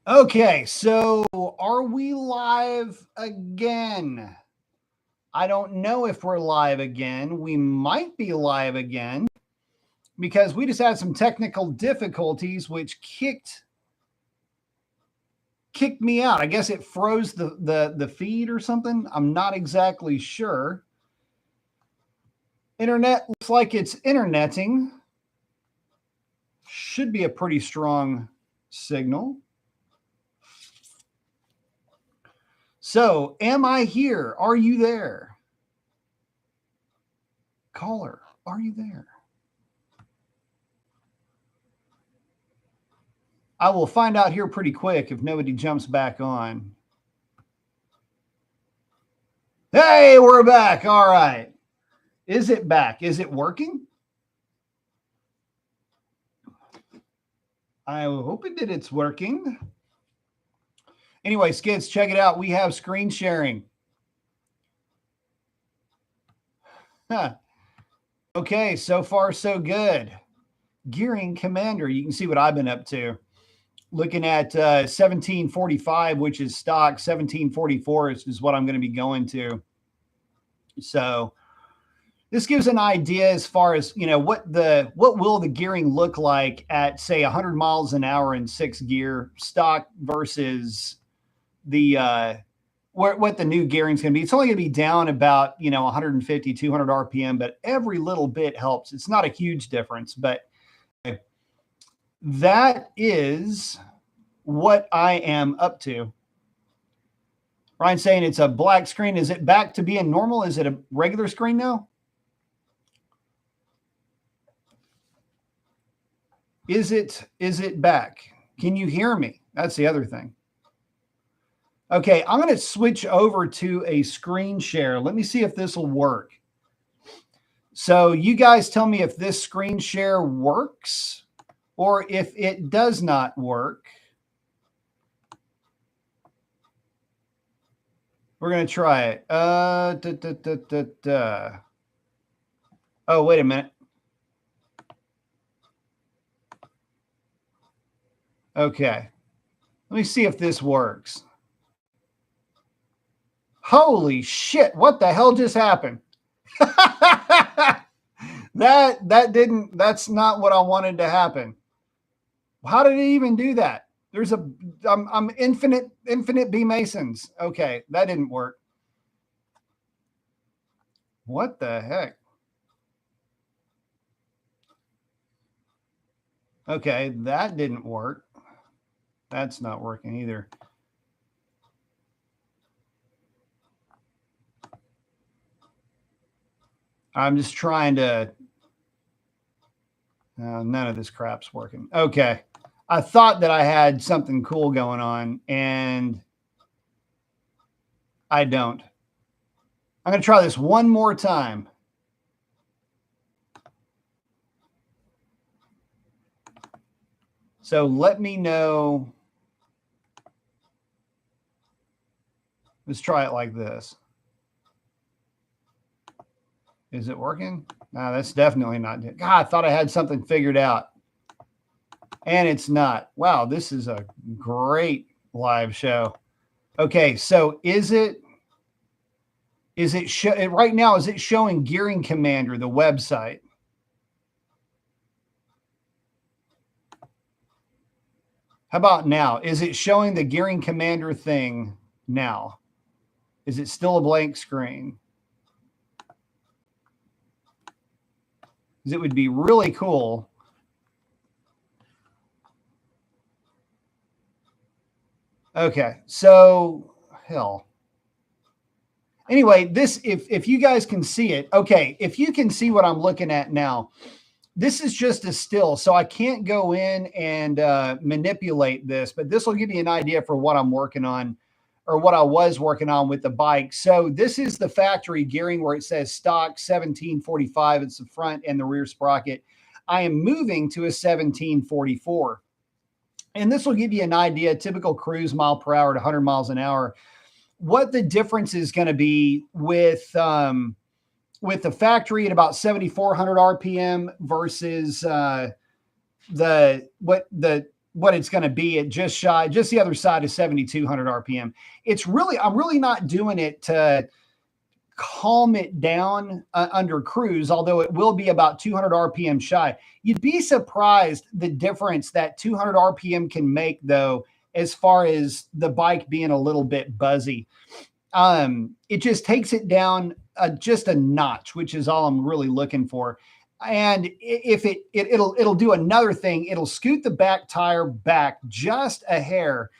Okay, so are we live again? I don't know if we're live again. We might be live again because we just had some technical difficulties which kicked me out. I guess it froze the feed or something. I'm not exactly sure. Internet looks like it's interneting. Should be a pretty strong signal. So, am I here? Are you there? Caller, are you there? I will find out here pretty quick if nobody jumps back on. Hey, we're back. All right. Is it back? Is it working? I hope it's working. Anyway, Skids, check it out. We have screen sharing. Huh. Okay, so far so good. Gearing Commander, you can see what I've been up to. Looking at 1745, which is stock. 1744 is what I'm going to be going to. So this gives an idea as far as, you know, what will the gearing look like at, say, 100 miles an hour in 6 gear stock versus the what the new gearing is going to be. It's only going to be down about, 150, 200 RPM, but every little bit helps. It's not a huge difference, but that is what I am up to. Ryan's saying it's a black screen. Is it back to being normal? Is it a regular screen now? Is it back? Can you hear me? That's the other thing. Okay, I'm going to switch over to a screen share. Let me see if this will work. So you guys tell me if this screen share works or if it does not work. We're going to try it. Oh, wait a minute. Okay. Let me see if this works. Holy shit, what the hell just happened? That's not what I wanted to happen. How did it even do that? I'm infinite B Masons. Okay, that didn't work. What the heck? Okay, that didn't work. That's not working either. I'm just trying to... none of this crap's working. Okay. I thought that I had something cool going on, and I don't. I'm going to try this one more time. So let me know. Let's try it like this. Is it working? No, that's definitely not. God, I thought I had something figured out. And it's not. Wow, this is a great live show. Okay, so is it right now, is it showing Gearing Commander, the website? How about now? Is it showing the Gearing Commander thing now? Is it still a blank screen? Because it would be really cool. Okay, so hell. Anyway, this, if you guys can see it, okay, if you can see what I'm looking at now, this is just a still, so I can't go in and manipulate this, but this will give you an idea for what I'm working on, or what I was working on with the bike. So this is the factory gearing where it says stock 1745. It's the front and the rear sprocket. I am moving to a 1744. And this will give you an idea, typical cruise mile per hour at 100 miles an hour, what the difference is going to be with the factory at about 7,400 RPM versus the what it's going to be at just the other side of 7,200 RPM. I'm really not doing it to calm it down under cruise, although it will be about 200 RPM shy. You'd be surprised the difference that 200 RPM can make, though, as far as the bike being a little bit buzzy. It just takes it down just a notch, which is all I'm really looking for. And if it'll do another thing, it'll scoot the back tire back just a hair,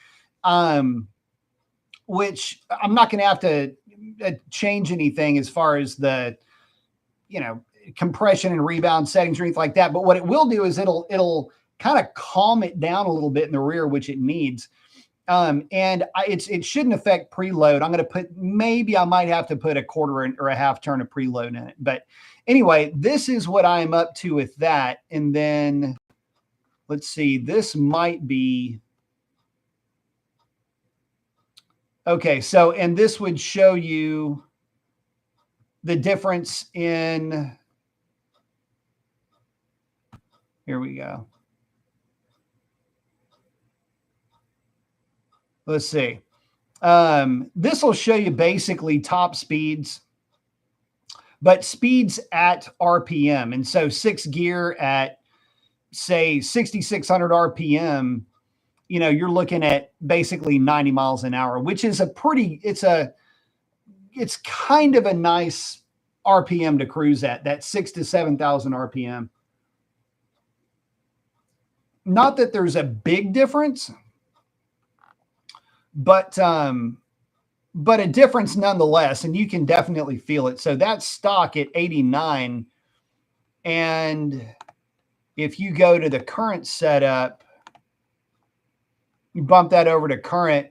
which I'm not going to have to change anything as far as the, compression and rebound settings or anything like that. But what it will do is it'll kind of calm it down a little bit in the rear, which it needs. It shouldn't affect preload. I'm going to I might have to put a quarter or a half turn of preload in it. But anyway, this is what I'm up to with that. And then let's see, this might be, okay. So, and this would show you the difference in, here we go. Let's see. This will show you basically top speeds, but speeds at RPM. And so 6th gear at, say, 6,600 RPM, you're looking at basically 90 miles an hour, which is it's kind of a nice RPM to cruise at, that 6,000 to 7,000 RPM. Not that there's a big difference, but a difference nonetheless, and you can definitely feel it. So that's stock at 89. And if you go to the current setup, you bump that over to current,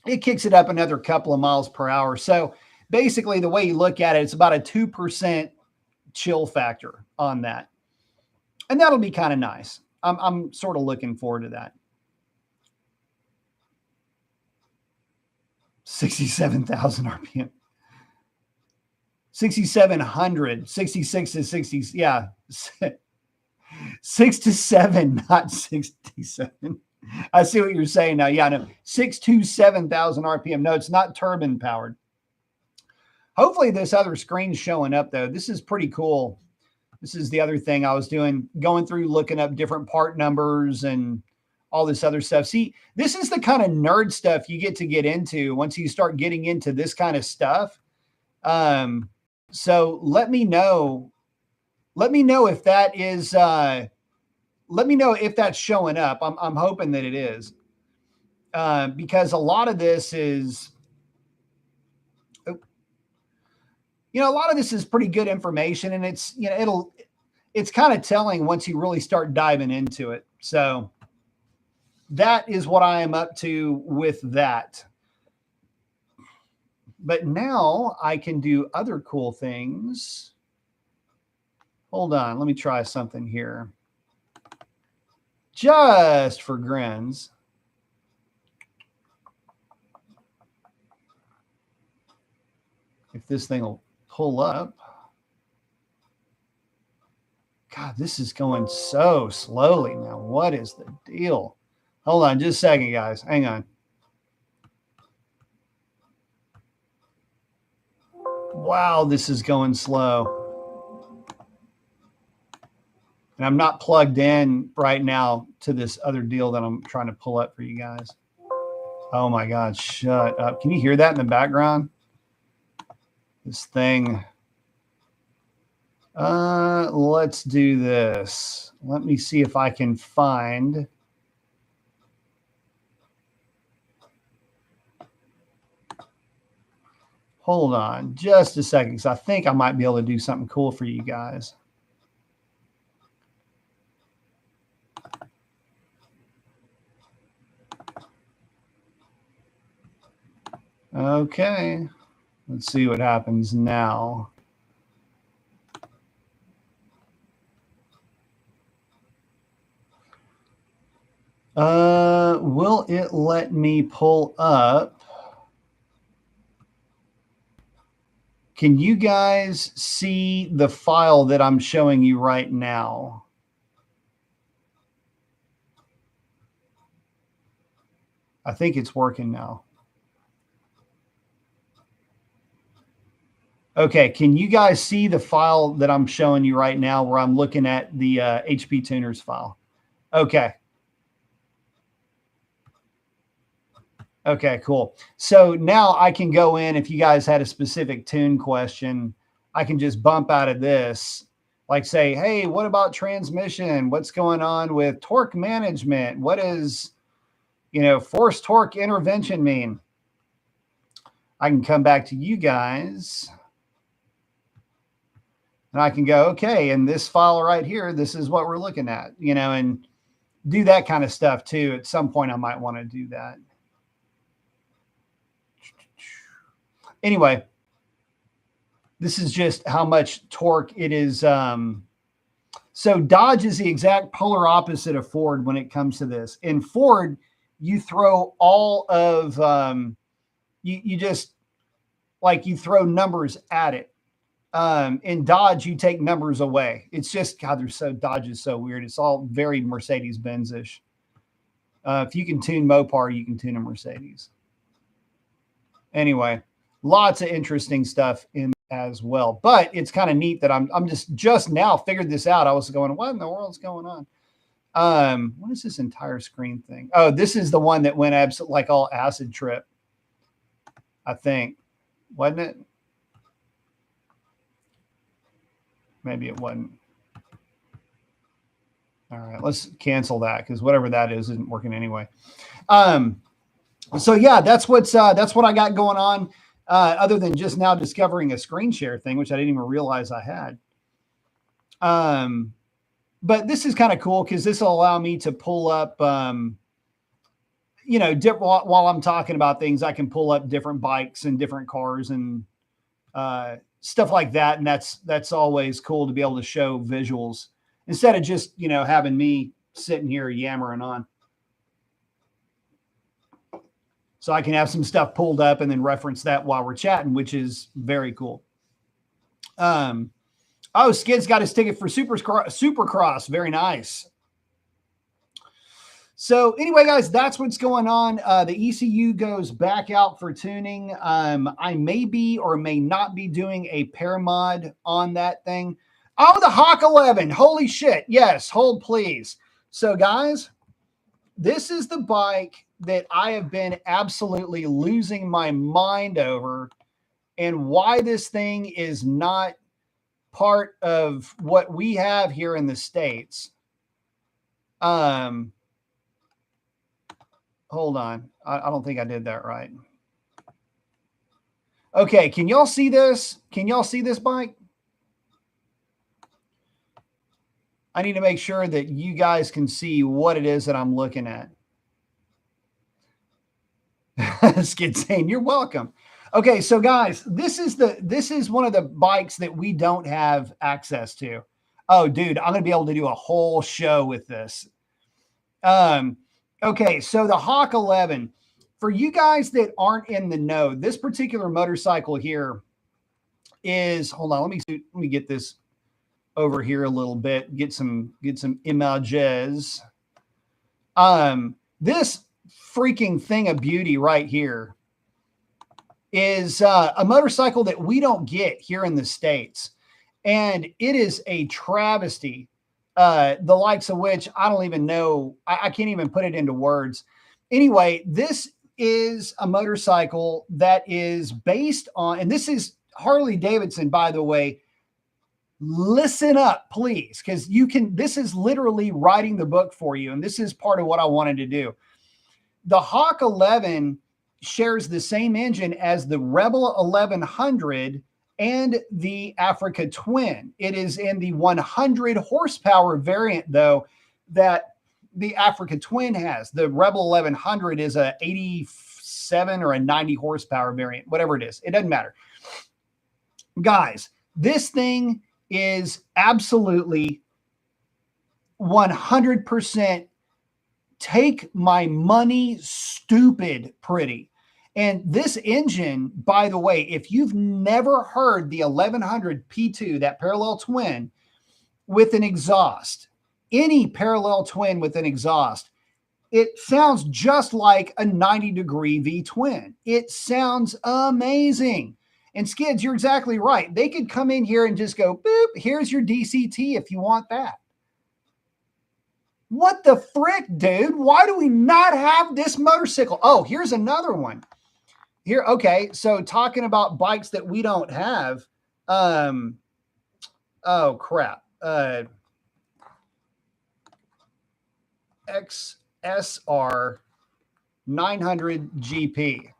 it kicks it up another couple of miles per hour. So basically the way you look at it, it's about a 2% chill factor on that. And that'll be kind of nice. I'm sort of looking forward to that. 67,000 RPM. 6,700, 66 to 60. Yeah. 6 to 7, not 67. I see what you're saying now. Yeah, no, 6 to 7,000 RPM. No, it's not turbine powered. Hopefully this other screen's showing up though. This is pretty cool. This is the other thing I was doing, going through, looking up different part numbers and all this other stuff. See, this is the kind of nerd stuff you get into once you start getting into this kind of stuff. So let me know if that is, let me know if that's showing up. I'm hoping that it is, because a lot of this is, a lot of this is pretty good information, and it's, it's kind of telling once you really start diving into it. So that is what I am up to with that. But now I can do other cool things. Hold on, let me try something here. Just for grins. If this thing will pull up. God, this is going so slowly now. What is the deal? Hold on just a second, guys. Hang on. Wow, this is going slow. And I'm not plugged in right now to this other deal that I'm trying to pull up for you guys. Oh my God, shut up. Can you hear that in the background? This thing. Let's do this. Let me see if I can find. Hold on just a second, because I think I might be able to do something cool for you guys. Okay, let's see what happens now. Will it let me pull up? Can you guys see the file that I'm showing you right now? I think it's working now. Okay, can you guys see the file that I'm showing you right now where I'm looking at the HP tuners file? Okay. Okay, cool. So now I can go in, if you guys had a specific tune question, I can just bump out of this, like say, hey, what about transmission? What's going on with torque management? What is, force torque intervention mean? I can come back to you guys and I can go, okay, in this file right here, this is what we're looking at, and do that kind of stuff too. At some point, I might want to do that. Anyway, this is just how much torque it is. So Dodge is the exact polar opposite of Ford when it comes to this. In Ford, you throw all of, you just like you throw numbers at it. In Dodge, you take numbers away. It's just, God, Dodge is so weird. It's all very Mercedes-Benz-ish. If you can tune Mopar, you can tune a Mercedes. Anyway, lots of interesting stuff in as well. But it's kind of neat that I'm just now figured this out. I was going, what in the world's going on? What is this entire screen thing? Oh, this is the one that went absolutely like all acid trip, I think. Wasn't it? Maybe it wasn't. All right, let's cancel that because whatever that is isn't working anyway. So yeah, that's what I got going on. Other than just now discovering a screen share thing, which I didn't even realize I had. But this is kind of cool because this will allow me to pull up, while I'm talking about things, I can pull up different bikes and different cars and stuff like that. And that's always cool to be able to show visuals instead of just, having me sitting here yammering on. So I can have some stuff pulled up and then reference that while we're chatting, which is very cool. Oh, Skid's got his ticket for Supercross. Very nice. So anyway, guys, that's what's going on. The ECU goes back out for tuning. I may be or may not be doing a pair mod on that thing. Oh, the Hawk 11. Holy shit. Yes, hold please. So guys, this is the bike that I have been absolutely losing my mind over and why this thing is not part of what we have here in the States. Hold on. I don't think I did that right. Okay. Can y'all see this? Can y'all see this bike? I need to make sure that you guys can see what it is that I'm looking at. Skid saying, you're welcome. Okay, so guys, this is one of the bikes that we don't have access to. Oh, dude, I'm gonna be able to do a whole show with this. Okay, so the Hawk 11. For you guys that aren't in the know, this particular motorcycle here is, hold on, let me get this over here a little bit, get some images. This freaking thing of beauty right here is a motorcycle that we don't get here in the States. And it is a travesty, the likes of which I don't even know. I can't even put it into words. Anyway, this is a motorcycle that is based on, and this is Harley Davidson, by the way. Listen up, please, because this is literally writing the book for you. And this is part of what I wanted to do. The Hawk 11 shares the same engine as the Rebel 1100 and the Africa Twin. It is in the 100 horsepower variant, though, that the Africa Twin has. The Rebel 1100 is a 87 or a 90 horsepower variant, whatever it is. It doesn't matter. Guys, this thing is absolutely 100% take my money stupid pretty. And this engine, by the way, if you've never heard the 1100 P2, that parallel twin with an exhaust, any parallel twin with an exhaust, It sounds just like a 90-degree V-twin. It sounds amazing. And Skids, you're exactly right. They could come in here and just go, boop, here's your DCT if you want that. What the frick, dude? Why do we not have this motorcycle? Oh, here's another one. Here, okay. So talking about bikes that we don't have. Oh crap. XSR 900 GP.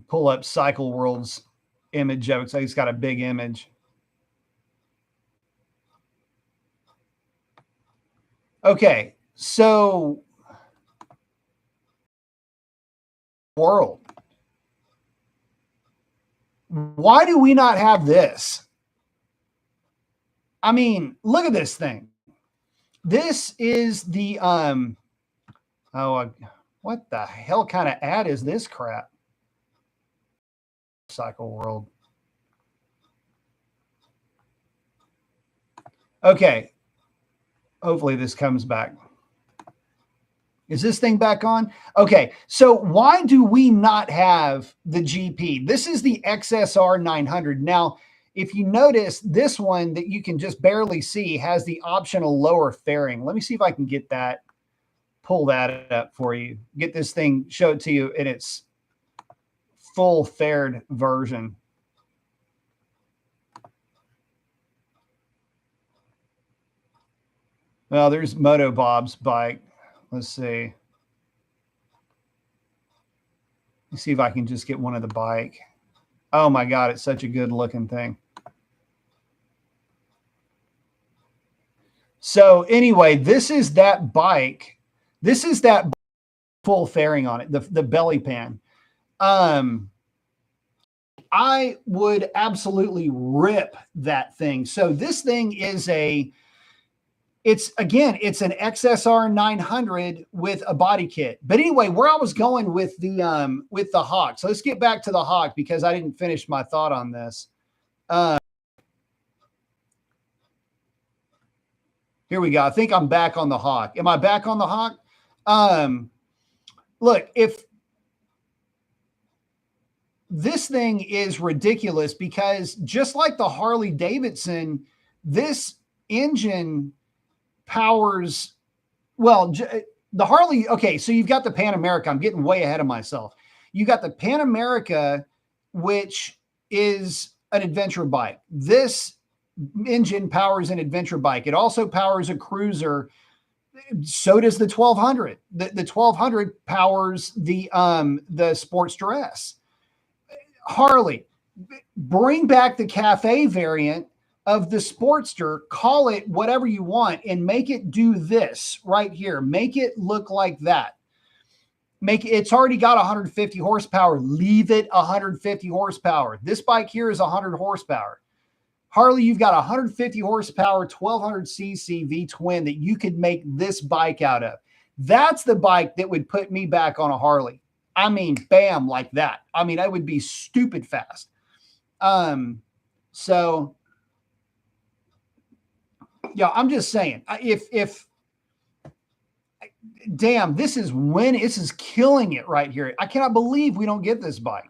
Pull up Cycle World's image of it. So he's got a big image. Okay, so world. Why do we not have this? I mean, look at this thing. This is the what the hell kind of ad is this crap? Cycle World. Okay. Hopefully this comes back. Is this thing back on? Okay. So why do we not have the GP? This is the XSR 900. Now, if you notice, this one that you can just barely see has the optional lower fairing. Let me see if I can get that, pull that up for you. Get this thing, show it to you in its full faired version. Well, there's Moto Bob's bike. Let's see. Let's see if I can just get one of the bike. Oh my God, it's such a good looking thing. So anyway, this is that bike. This is that full fairing on it, the belly pan. I would absolutely rip that thing. So this thing is it's an XSR 900 with a body kit. But anyway, where I was going with the Hawk. So let's get back to the Hawk because I didn't finish my thought on this. Here we go. I think I'm back on the Hawk. Am I back on the Hawk? Look, if this thing is ridiculous because just like the Harley Davidson, this engine powers, well, the Harley, okay, so you've got the Pan America. I'm getting way ahead of myself. You got the Pan America, which is an adventure bike. This engine powers an adventure bike. It also powers a cruiser. So does the 1200. The 1200 powers the Sportster S. Harley, bring back the cafe variant of the Sportster, call it whatever you want, and make it do this right here. Make it look like that. It's already got 150 horsepower. Leave it 150 horsepower. This bike here is 100 horsepower. Harley, you've got 150 horsepower, 1200 cc V-twin that you could make this bike out of. That's the bike that would put me back on a Harley. I mean, bam, like that. I mean, I would be stupid fast. So yeah, I'm just saying, if damn, this is killing it right here. I cannot believe we don't get this bike.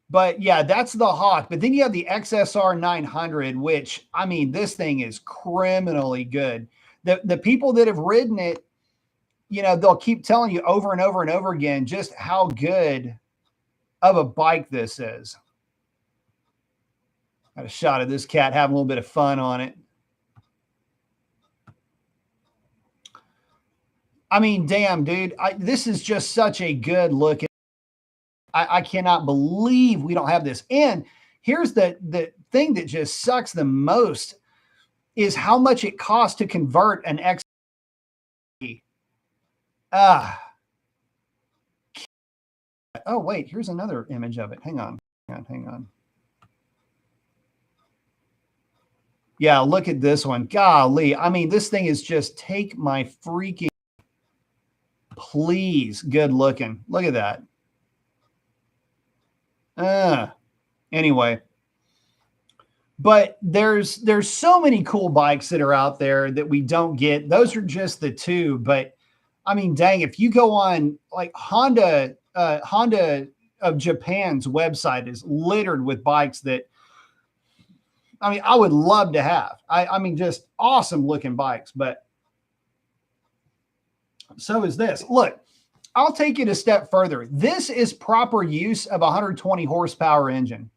But yeah, that's the Hawk. But then you have the XSR 900, which, I mean, this thing is criminally good. The people that have ridden it, you know, they'll keep telling you over and over and over again just how good of a bike this is. Got a shot of this cat having a little bit of fun on it. I mean, damn, dude, this is just such a good looking. I cannot believe we don't have this. And here's the thing that just sucks the most is how much it costs to convert an X. Oh, wait, here's another image of it. Hang on. Yeah, look at this one. Golly. I mean, this thing is just take my freaking, please, good looking. Look at that. Anyway, But there's so many cool bikes that are out there that we don't get. Those are just the two. But I mean, dang, if you go on like Honda of Japan's website is littered with bikes that I mean, I would love to have. I mean, just awesome looking bikes, but so is this. Look, I'll take it a step further. This is proper use of a 120 horsepower engine.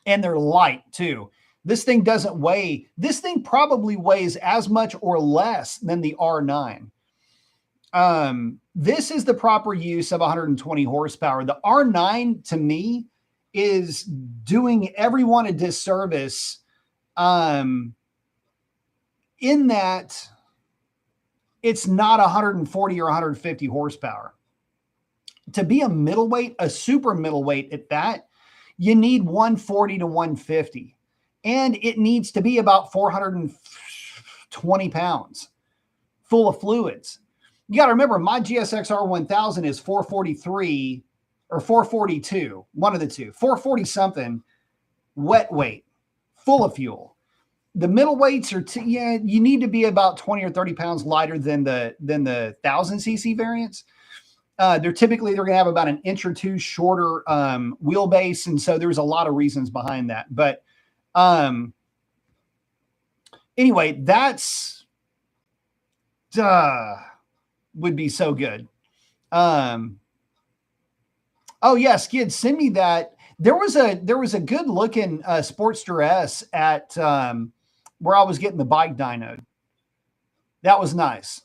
And they're light too. This thing doesn't weigh, this thing probably weighs as much or less than the R9. This is the proper use of 120 horsepower. The R9 to me is doing everyone a disservice in that it's not 140 or 150 horsepower. To be a middleweight, a super middleweight at that, you need 140 to 150. And it needs to be about 420 pounds full of fluids. You got to remember, my GSX-R 1000 is 443 or 442, one of the two, 440 something wet weight, full of fuel. The middleweights are, you need to be about 20 or 30 pounds lighter than the 1000cc variants. They're going to have about an inch or two shorter wheelbase. And so there's a lot of reasons behind that. But anyway, that's would be so good. Oh yeah, Skid, send me that. There was a good looking Sportster S at where I was getting the bike dynoed. That was nice.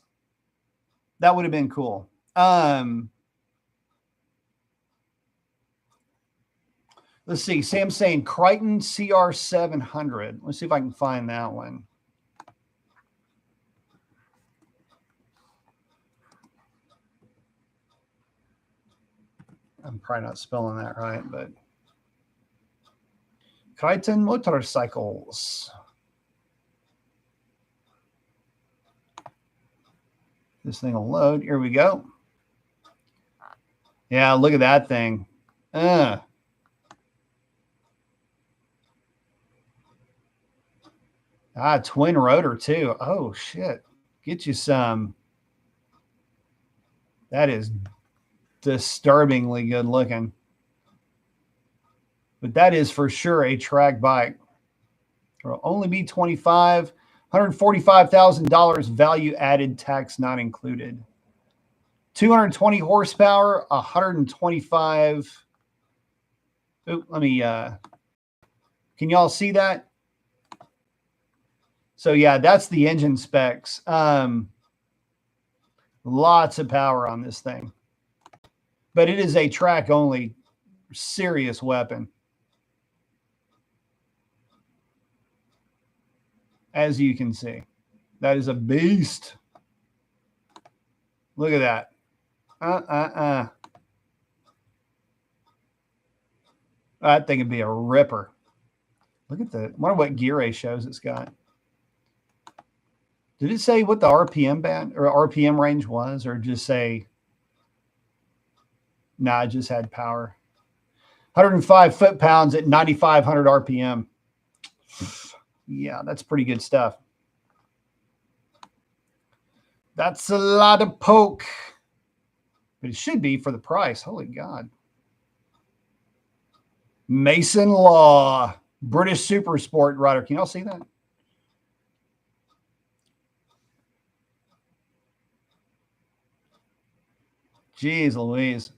That would have been cool. Let's see. Sam's saying Crichton CR700. Let's see if I can find that one. I'm probably not spelling that right, but Crichton motorcycles. This thing will load. Here we go. Yeah, look at that thing. Twin rotor too. Oh shit. Get you some. That is disturbingly good looking. But that is for sure a track bike. It'll only be $145,000 value added, tax not included. 220 horsepower, 125. Oh, let me can y'all see that? So yeah, that's the engine specs. Lots of power on this thing. But it is a track only serious weapon. As you can see, that is a beast. Look at that. That thing would be a ripper. Look at the, wonder what gear ratios it's got. Did it say what the RPM band or RPM range was, or just say, nah, it just had power. 105 foot-pounds at 9,500 RPM. Yeah, that's pretty good stuff. That's a lot of poke. But it should be for the price. Holy God. Mason Law, British Super Sport rider. Can y'all see that? Jeez Louise.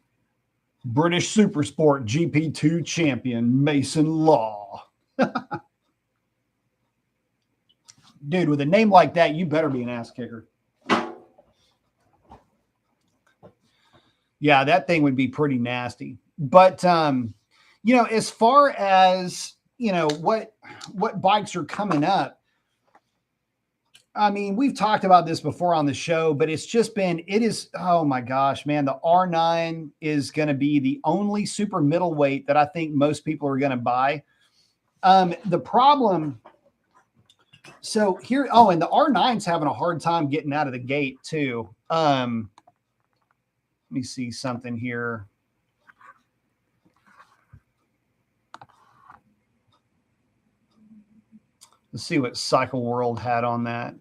British Super Sport GP2 champion, Mason Law. Dude, with a name like that, you better be an ass kicker. Yeah, that thing would be pretty nasty. But, you know, as far as, you know, what bikes are coming up, I mean, we've talked about this before on the show, but it's just been, it is, oh my gosh, man, the R9 is going to be the only super middleweight that I think most people are going to buy. The problem, so here, oh, and the R9's having a hard time getting out of the gate too. Let me see something here. Let's see what Cycle World had on that.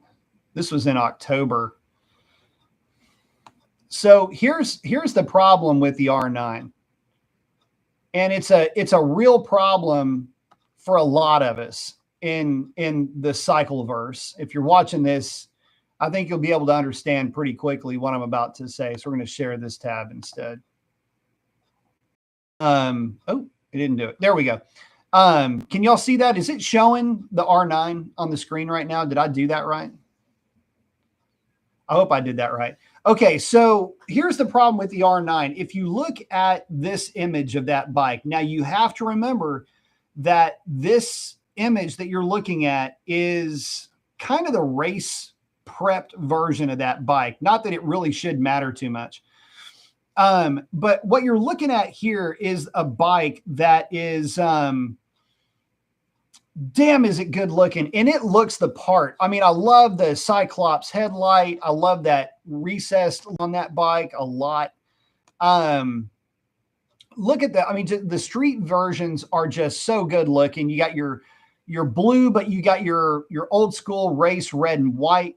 This was in October. So here's the problem with the R9. And it's a real problem for a lot of us in the Cycleverse. If you're watching this, I think you'll be able to understand pretty quickly what I'm about to say. So we're going to share this tab instead. Oh, it didn't do it. There we go. Can y'all see that? Is it showing the R9 on the screen right now? Did I do that right? I hope I did that right. Okay, so here's the problem with the R9. If you look at this image of that bike, now you have to remember that this image that you're looking at is kind of the race prepped version of that bike. Not that it really should matter too much. But what you're looking at here is a bike that is, damn, is it good looking, and it looks the part. I mean, I love the Cyclops headlight. I love that recessed on that bike a lot. Look at that. I mean, the street versions are just so good looking. You got your blue, but you got your old school race red and white,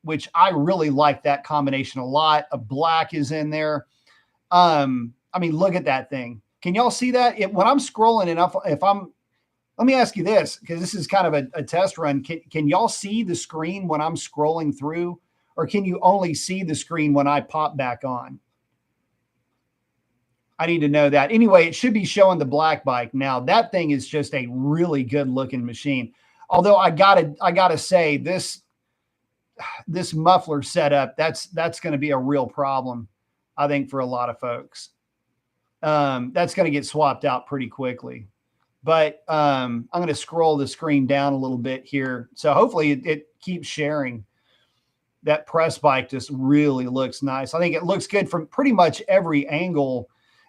which I really like that combination a lot. A black is in there. I mean, look at that thing. Can y'all see that? When I'm scrolling enough, let me ask you this, because this is kind of a test run. Can y'all see the screen when I'm scrolling through, or can you only see the screen when I pop back on? I need to know that. Anyway, it should be showing the black bike. Now, that thing is just a really good looking machine. Although I gotta say, this muffler setup, that's going to be a real problem, I think, for a lot of folks. That's going to get swapped out pretty quickly. But I'm going to scroll the screen down a little bit here. So hopefully it keeps sharing. That press bike just really looks nice. I think it looks good from pretty much every angle.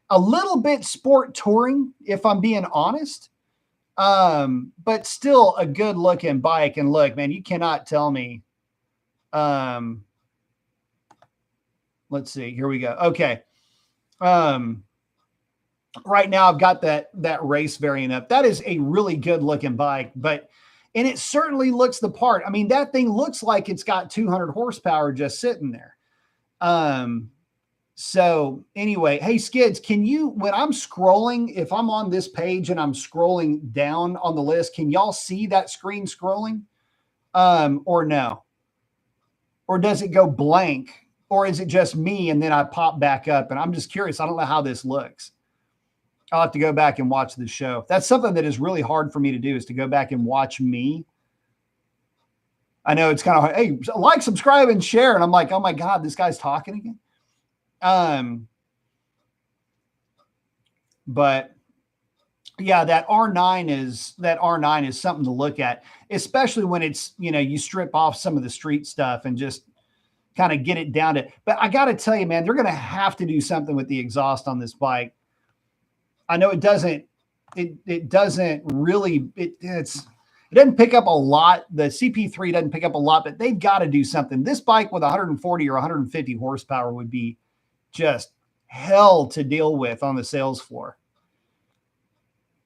A little bit sport touring, if I'm being honest. But still a good looking bike. And look, man, you cannot tell me. Let's see. Here we go. Okay. Right now I've got that race variant up. That is a really good looking bike, and it certainly looks the part. I mean, that thing looks like it's got 200 horsepower just sitting there. So anyway, hey Skids, can you, when I'm scrolling, if I'm on this page and I'm scrolling down on the list, can y'all see that screen scrolling? Or no? Or does it go blank? Or is it just me and then I pop back up? And I'm just curious. I don't know how this looks. I'll have to go back and watch the show. That's something that is really hard for me to do, is to go back and watch me. I know it's kind of hard. Hey, like, subscribe, and share. And I'm like, oh my God, this guy's talking again. But yeah, that R9 is something to look at, especially when it's, you strip off some of the street stuff and just kind of get it down to, but I got to tell you, man, they're going to have to do something with the exhaust on this bike. I know it doesn't really pick up a lot. The CP3 doesn't pick up a lot, but they've got to do something. This bike with 140 or 150 horsepower would be just hell to deal with on the sales floor.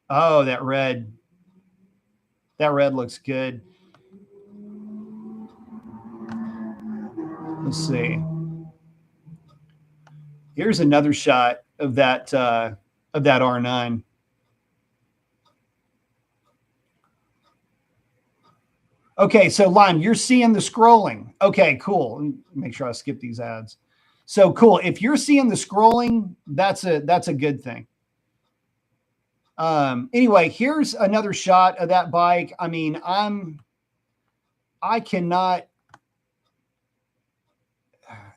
Oh, that red looks good. Let's see. Here's another shot of that R9. Okay, so Lime, you're seeing the scrolling. Okay, cool. Make sure I skip these ads. So cool. If you're seeing the scrolling, that's a good thing. Anyway, here's another shot of that bike. I mean, I cannot.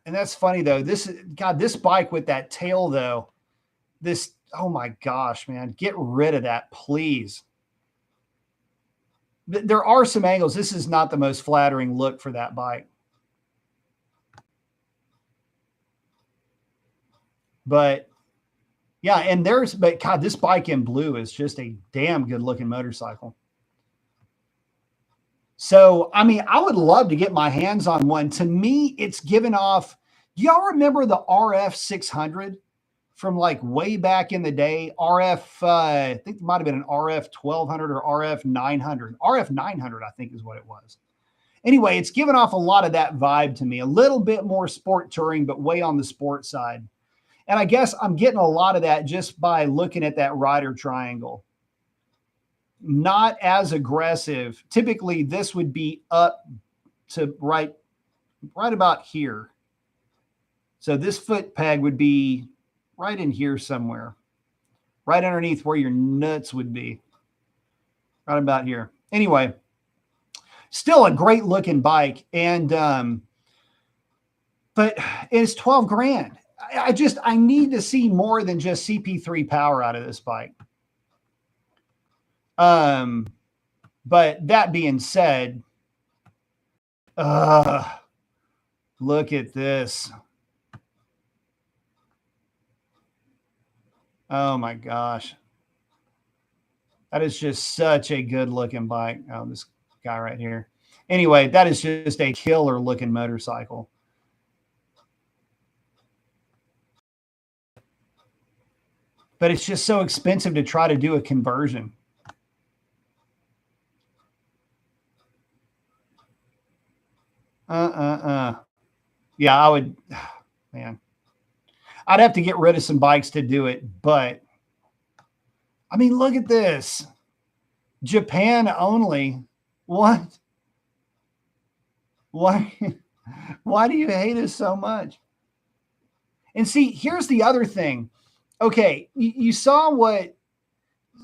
And that's funny though. This bike with that tail though, oh my gosh, man, get rid of that, please. There are some angles. This is not the most flattering look for that bike. But yeah, but God, this bike in blue is just a damn good looking motorcycle. So, I mean, I would love to get my hands on one. To me, it's given off. Do y'all remember the RF 600 from like way back in the day. I think it might have been an RF 1200 or RF 900. RF 900, I think, is what it was. Anyway, it's given off a lot of that vibe to me. A little bit more sport touring, but way on the sport side. And I guess I'm getting a lot of that just by looking at that rider triangle. Not as aggressive. Typically, this would be up to right about here. So this foot peg would be right in here somewhere, right underneath where your nuts would be, right about here. Anyway, still a great looking bike. And, but it's 12 grand. I need to see more than just CP3 power out of this bike. But that being said, look at this. Oh my gosh. That is just such a good looking bike. Oh, this guy right here. Anyway, that is just a killer looking motorcycle. But it's just so expensive to try to do a conversion. Yeah, I would, man. I'd have to get rid of some bikes to do it, but I mean, look at this. Japan only. What? Why? Why do you hate us so much? And see, here's the other thing. Okay, you saw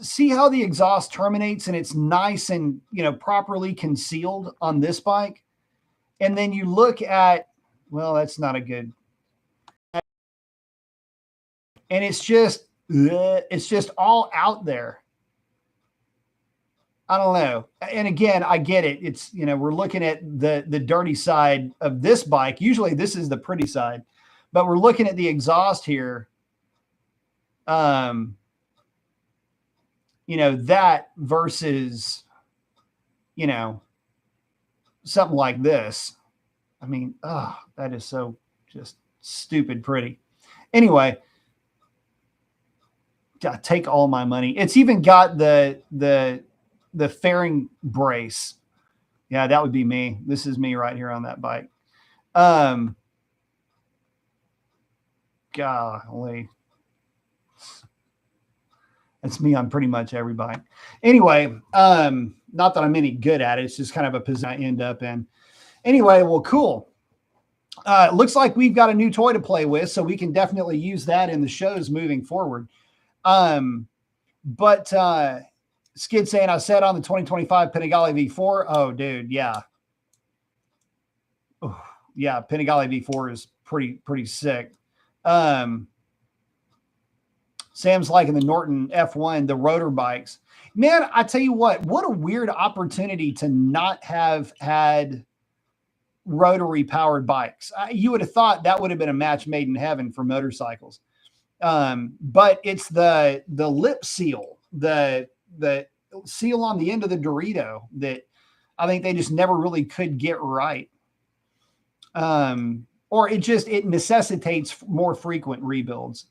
see how the exhaust terminates and it's nice and, properly concealed on this bike. And then you look at, well, that's not a good. And it's just all out there. I don't know. And again, I get it. It's, we're looking at the dirty side of this bike. Usually this is the pretty side, but we're looking at the exhaust here. That versus, something like this. I mean, that is so just stupid pretty. Anyway, take all my money. It's even got the fairing brace. Yeah, that would be me. This is me right here on that bike. Golly. That's me on pretty much every bike. Anyway, not that I'm any good at it. It's just kind of a position I end up in. Anyway, well, cool. It looks like we've got a new toy to play with, so we can definitely use that in the shows moving forward. But Skid saying, I said on the 2025 Panigale V4. Oh, dude, yeah. Oh, yeah, Panigale V4 is pretty sick. Sam's liking the Norton F1, the rotor bikes. Man, I tell you what a weird opportunity to not have had rotary powered bikes. You would have thought that would have been a match made in heaven for motorcycles. But it's the lip seal, the seal on the end of the Dorito that I think they just never really could get right. Or it necessitates more frequent rebuilds.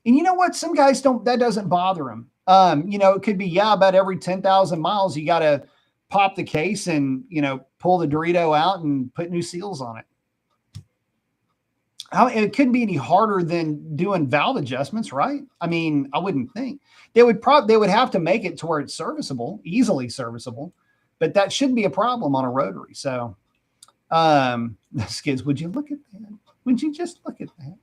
And you know what? Some guys that doesn't bother them. It could be, about every 10,000 miles, you got to pop the case and, pull the Dorito out and put new seals on it. It couldn't be any harder than doing valve adjustments, right? I mean, I wouldn't think they would have to make it to where it's serviceable, easily serviceable, but that shouldn't be a problem on a rotary. So, Skids, would you look at that? Would you just look at that?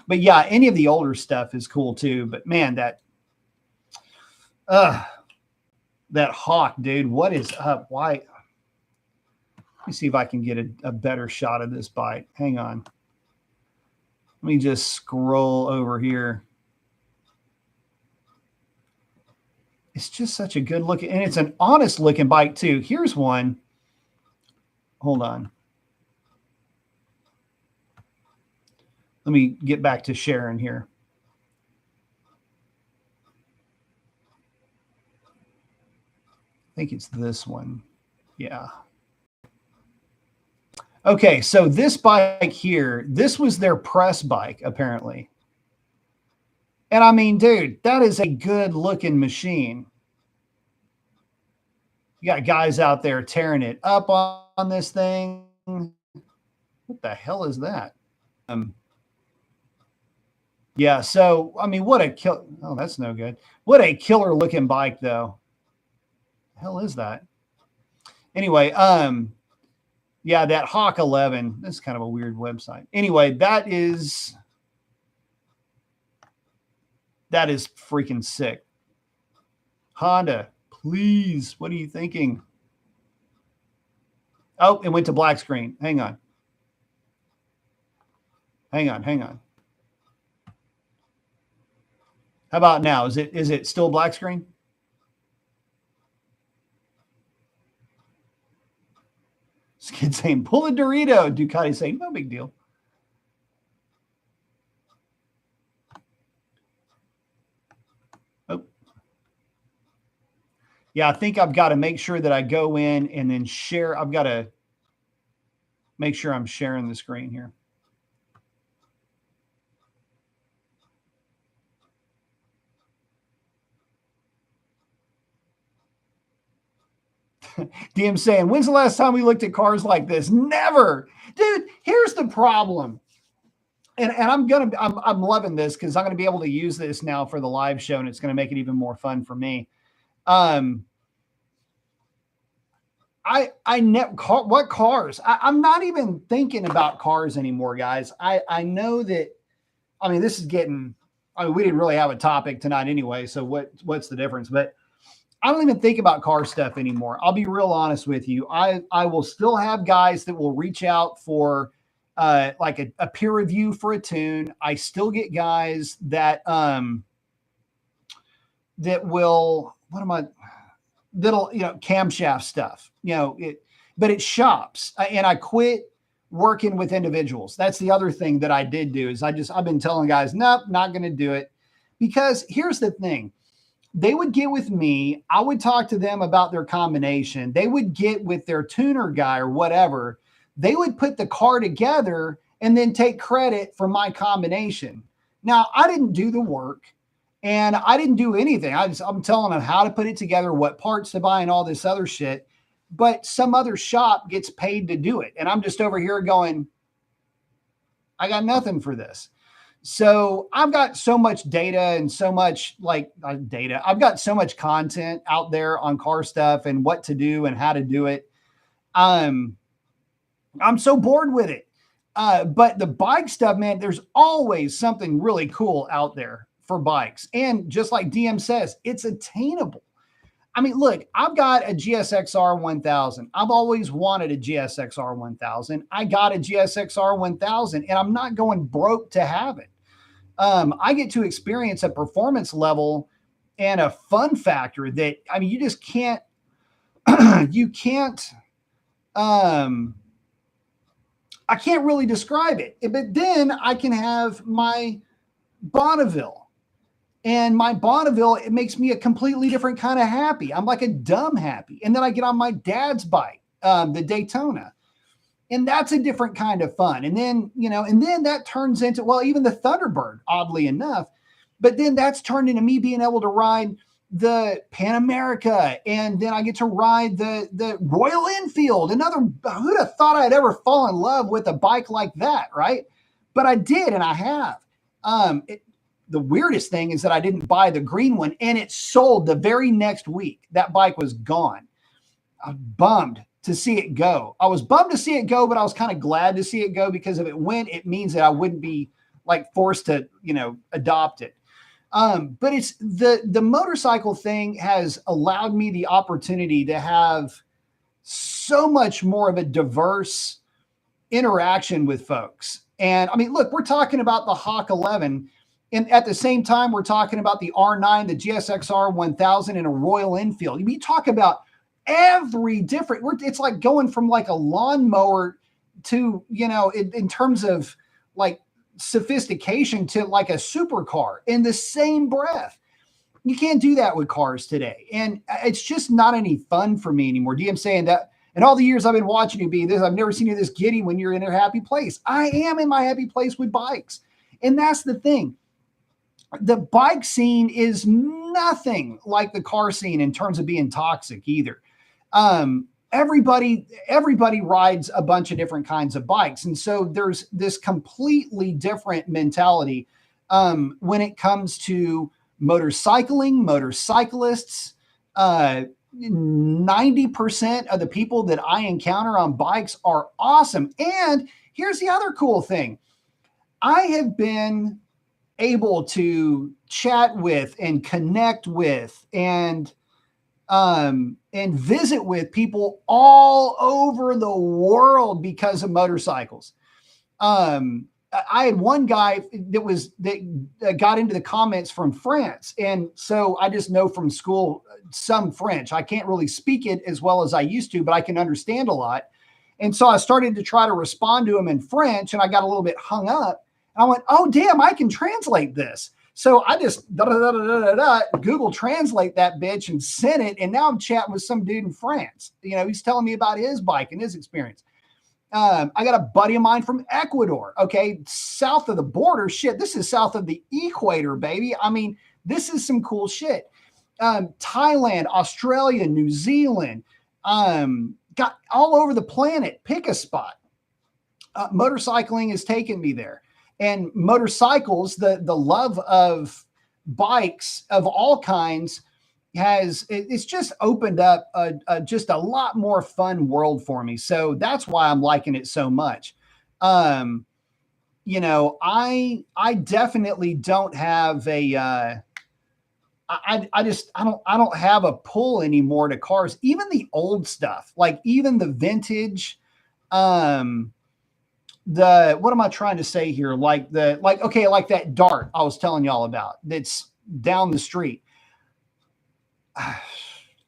But yeah, any of the older stuff is cool too. But man, that Hawk, dude, what is up? Why? Let me see if I can get a better shot of this bike. Hang on. Let me just scroll over here. It's just such a good looking, and it's an honest looking bike too. Here's one. Hold on. Let me get back to sharing here. I think it's this one. Yeah. Okay, so this bike here, this was their press bike, apparently. And I mean, dude, that is a good looking machine. You got guys out there tearing it up on this thing. What the hell is that? Yeah, so I mean, what a kill! Oh, that's no good. What a killer looking bike, though. The hell is that? Anyway, yeah, that Hawk 11. This is kind of a weird website. Anyway, that is freaking sick. Honda, please, what are you thinking? Oh, it went to black screen. Hang on. Hang on. How about now? Is it still black screen? Skid saying, pull a Dorito. Ducati saying, no big deal. Oh. Yeah, I think I've got to make sure that I go in and then share. I've got to make sure I'm sharing the screen here. DM saying, when's the last time we looked at cars like this? Never. Dude, here's the problem. And I'm loving this because I'm gonna be able to use this now for the live show, and it's gonna make it even more fun for me. What cars? I'm not even thinking about cars anymore, guys. I know that. I mean, this is getting. I mean, we didn't really have a topic tonight anyway, so what's the difference? But I don't even think about car stuff anymore. I'll be real honest with you. I will still have guys that will reach out for like a peer review for a tune. I still get guys that that will that'll camshaft stuff. But it shops, and I quit working with individuals. That's the other thing that I did do is I've been telling guys, nope, not going to do it, because here's the thing. They would get with me. I would talk to them about their combination. They would get with their tuner guy or whatever. They would put the car together and then take credit for my combination. Now, I didn't do the work and I didn't do anything. I'm telling them how to put it together, what parts to buy and all this other shit. But some other shop gets paid to do it. And I'm just over here going, I got nothing for this. So I've got so much data and so much data. I've got so much content out there on car stuff and what to do and how to do it. I'm so bored with it. But the bike stuff, man, there's always something really cool out there for bikes. And just like DM says, it's attainable. I mean, look, I've got a GSXR 1000. I've always wanted a GSXR 1000. I got a GSXR 1000 and I'm not going broke to have it. I get to experience a performance level and a fun factor that, I mean, you just can't, you can't, I can't really describe it. But then I can have my Bonneville. And my Bonneville, it makes me a completely different kind of happy. I'm like a dumb happy. And then I get on my dad's bike, the Daytona. And that's a different kind of fun. And then, and then that turns into, well, even the Thunderbird, oddly enough. But then that's turned into me being able to ride the Pan America. And then I get to ride the Royal Enfield. Who'd have thought I'd ever fall in love with a bike like that, right? But I did, and I have. The weirdest thing is that I didn't buy the green one, and it sold the very next week. That bike was gone. I was bummed to see it go. I was bummed to see it go, but I was kind of glad to see it go, because if it went, it means that I wouldn't be like forced to, adopt it. But it's the motorcycle thing has allowed me the opportunity to have so much more of a diverse interaction with folks. And I mean, look, we're talking about the Hawk 11. And at the same time, we're talking about the R9, the GSXR 1000, and a Royal Enfield. We talk about every different, it's like going from like a lawnmower to, in terms of like sophistication, to like a supercar in the same breath. You can't do that with cars today. And it's just not any fun for me anymore. DM saying that. In all the years I've been watching you be this, I've never seen you this giddy when you're in a happy place. I am in my happy place with bikes. And that's the thing. The bike scene is nothing like the car scene in terms of being toxic either. Everybody rides a bunch of different kinds of bikes. And so there's this completely different mentality when it comes to motorcycling, motorcyclists. 90% of the people that I encounter on bikes are awesome. And here's the other cool thing. I have been able to chat with and connect with and visit with people all over the world because of motorcycles. I had one guy that got into the comments from France. And so I just know from school some French. I can't really speak it as well as I used to, but I can understand a lot. And so I started to try to respond to him in French, and I got a little bit hung up. And I went, oh, damn, I can translate this. So I just Google Translate that bitch and sent it. And now I'm chatting with some dude in France. You know, he's telling me about his bike and his experience. I got a buddy of mine from Ecuador. Okay. South of the border. Shit. This is south of the equator, baby. I mean, this is some cool shit. Thailand, Australia, New Zealand, got all over the planet. Pick a spot. Motorcycling has taken me there. And motorcycles, the love of bikes of all kinds it's just opened up just a lot more fun world for me. So that's why I'm liking it so much. You know, I definitely don't have I don't have a pull anymore to cars, even the old stuff, like even the vintage, what am I trying to say here? Like that Dart I was telling y'all about that's down the street.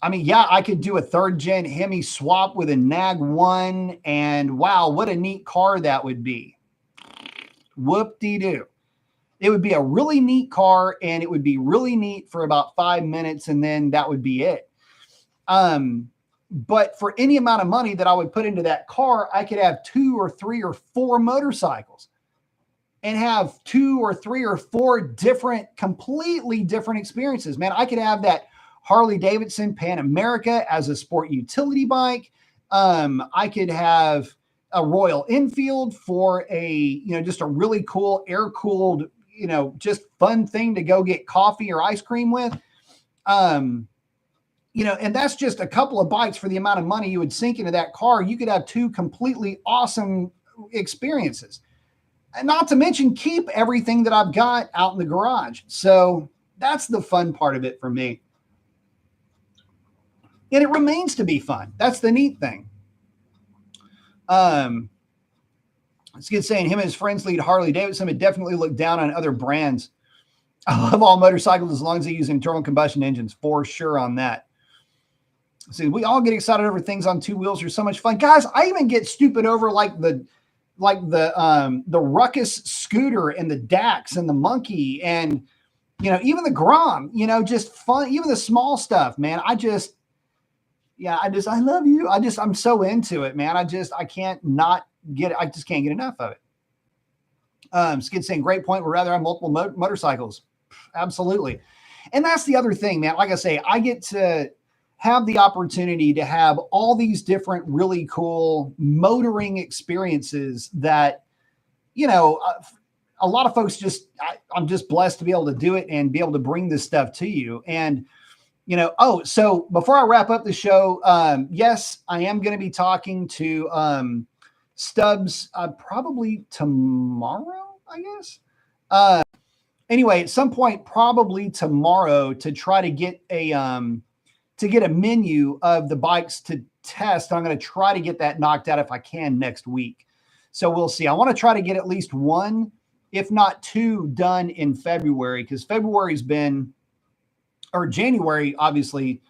I mean, yeah, I could do a 3rd gen Hemi swap with a Nag 1, and wow, what a neat car that would be. Whoop-de-doo. It would be a really neat car, and it would be really neat for about 5 minutes, and then that would be it. But for any amount of money that I would put into that car, I could have 2 or 3 or 4 motorcycles and have 2 or 3 or 4 completely different experiences. Man, I could have that Harley Davidson Pan America as a sport utility bike. I could have a Royal Enfield for just a really cool air-cooled, just fun thing to go get coffee or ice cream with. And that's just a couple of bikes for the amount of money you would sink into that car. You could have 2 completely awesome experiences. And not to mention keep everything that I've got out in the garage. So that's the fun part of it for me. And it remains to be fun. That's the neat thing. It's good saying him and his friends lead Harley Davidson, but definitely look down on other brands. I love all motorcycles as long as they use internal combustion engines, for sure on that. See, we all get excited over things on 2 wheels. They're so much fun. Guys, I even get stupid over like the Ruckus scooter and the Dax and the Monkey and, even the Grom, just fun, even the small stuff, man. I love you. I'm so into it, man. I just can't get enough of it. Skid saying, great point. We'd rather have multiple motorcycles. Absolutely. And that's the other thing, man. Like I say, I get to have the opportunity to have all these different really cool motoring experiences that, a lot of folks I'm just blessed to be able to do it and be able to bring this stuff to you. And, so before I wrap up the show, yes, I am going to be talking to Stubbs probably tomorrow, I guess. Anyway, at some point, probably tomorrow, to try to get a menu of the bikes to test. I'm going to try to get that knocked out if I can next week. So we'll see. I want to try to get at least 1, if not 2, done in February, because January, obviously,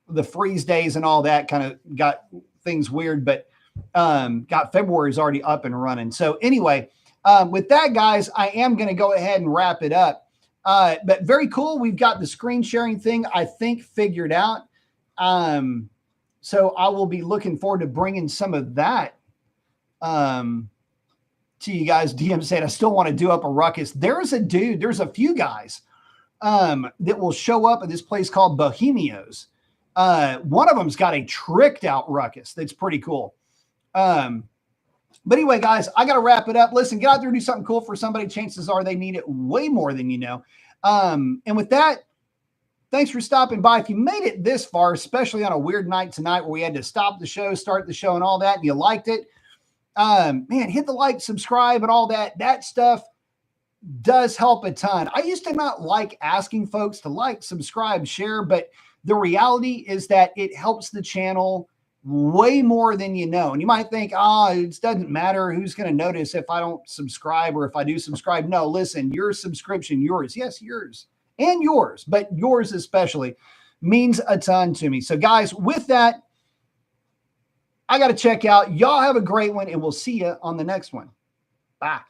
the freeze days and all that kind of got things weird, but February is already up and running. So anyway, with that, guys, I am going to go ahead and wrap it up. But very cool. We've got the screen sharing thing, I think, figured out. So I will be looking forward to bringing some of that to you guys. DM said, I still want to do up a ruckus. There's a few guys that will show up at this place called Bohemios. One of them's got a tricked out ruckus that's pretty cool. But anyway, guys, I got to wrap it up. Listen, get out there and do something cool for somebody. Chances are they need it way more than you know. And with that, thanks for stopping by. If you made it this far, especially on a weird night tonight where we had to stop the show, start the show and all that, and you liked it, man, hit the like, subscribe, and all that. That stuff does help a ton. I used to not like asking folks to like, subscribe, share, but the reality is that it helps the channel way more than you know. And you might think, it doesn't matter who's going to notice if I don't subscribe or if I do subscribe. No, listen, your subscription, yours, yes, yours and yours, but yours especially means a ton to me. So guys, with that, I got to check out. Y'all have a great one and we'll see you on the next one. Bye.